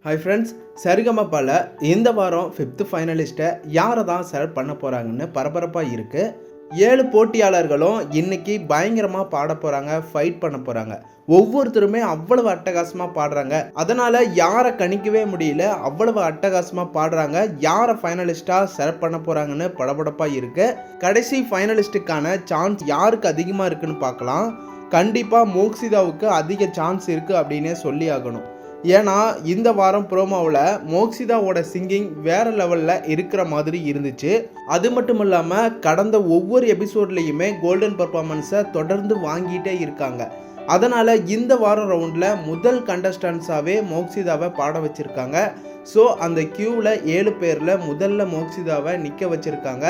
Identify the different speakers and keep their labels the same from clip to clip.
Speaker 1: Hi friends, சரிகமபால இந்த வாரம் 5th ஃபைனலிஸ்ட்டை யாரை தான் செலக்ட் பண்ண போகிறாங்கன்னு பரபரப்பாக இருக்குது. 7 போட்டியாளர்களும் இன்னைக்கு பயங்கரமாக பாட போகிறாங்க, ஃபைட் பண்ண போகிறாங்க. ஒவ்வொருத்தருமே அவ்வளவு அட்டகாசமாக பாடுறாங்க. அதனால் யாரை கணிக்கவே முடியல, அவ்வளவு அட்டகாசமாக பாடுறாங்க. யாரை ஃபைனலிஸ்ட்டாக செலக்ட் பண்ண போகிறாங்கன்னு படபடப்பாக இருக்குது. கடைசி ஃபைனலிஸ்ட்டுக்கான சான்ஸ் யாருக்கு அதிகமாக இருக்குன்னு பார்க்கலாம். கண்டிப்பாக மோக்ஷிதாவுக்கு அதிக சான்ஸ் இருக்குது அப்படின்னே சொல்லி ஆகணும். ஏன்னா இந்த வாரம் ப்ரோமோவில் மோக்ஷிதாவோட சிங்கிங் வேறு லெவலில் இருக்கிற மாதிரி இருந்துச்சு. அது மட்டும் இல்லாமல் கடந்த ஒவ்வொரு எபிசோட்லேயுமே கோல்டன் பர்ஃபார்மன்ஸை தொடர்ந்து வாங்கிட்டே இருக்காங்க. அதனால் இந்த வாரம் ரவுண்டில் முதல் கண்டஸ்டன்ஸாகவே மோக்ஷிதாவை பாட வச்சுருக்காங்க. ஸோ அந்த கியூவில் 7 பேரில் முதல்ல மோக்ஷிதாவை நிற்க வச்சுருக்காங்க.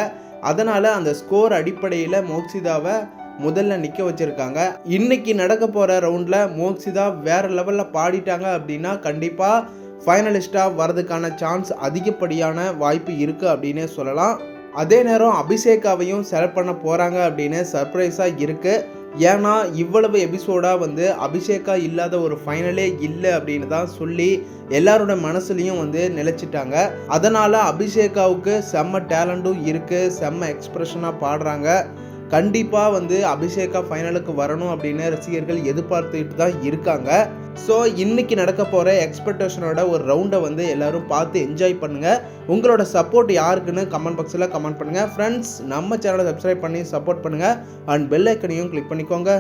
Speaker 1: அதனால் அந்த ஸ்கோர் அடிப்படையில் மோக்ஷிதாவை முதல்ல நிற்க வச்சுருக்காங்க. இன்னைக்கு நடக்க போகிற ரவுண்டில் மோக்ஷிதா வேறு லெவலில் பாடிட்டாங்க அப்படின்னா கண்டிப்பாக ஃபைனலிஸ்ட்டாக வரதுக்கான சான்ஸ் அதிகப்படியான வாய்ப்பு இருக்குது அப்படின்னே சொல்லலாம். அதே நேரம் அபிஷேகாவையும் செலக்ட் பண்ண போகிறாங்க அப்படின்னு சர்ப்ரைஸாக இருக்குது. ஏன்னா இவ்வளவு எபிசோடாக அபிஷேகா இல்லாத ஒரு ஃபைனலே இல்லை அப்படின்னு தான் சொல்லி எல்லாரோட மனசுலையும் நிலைச்சிட்டாங்க. அதனால் அபிஷேகாவுக்கு செம்ம டேலண்ட்டும் இருக்குது, செம்ம எக்ஸ்பிரஷனாக பாடுறாங்க. கண்டிப்பாக அபிஷேகா ஃபைனலுக்கு வரணும் அப்படின்னு ரசிகர்கள் எதிர்பார்த்துட்டு தான் இருக்காங்க. ஸோ இன்னைக்கு நடக்க போகிற எக்ஸ்பெக்டேஷனோட ஒரு ரவுண்டை எல்லாரும் பார்த்து என்ஜாய் பண்ணுங்கள். உங்களோட சப்போர்ட் யாருக்குன்னு கமெண்ட் பாக்ஸில் கமெண்ட் பண்ணுங்கள். ஃப்ரெண்ட்ஸ், நம்ம சேனலை சப்ஸ்கிரைப் பண்ணி சப்போர்ட் பண்ணுங்கள் அண்ட் பெல் ஐக்கனையும் கிளிக் பண்ணிக்கோங்க.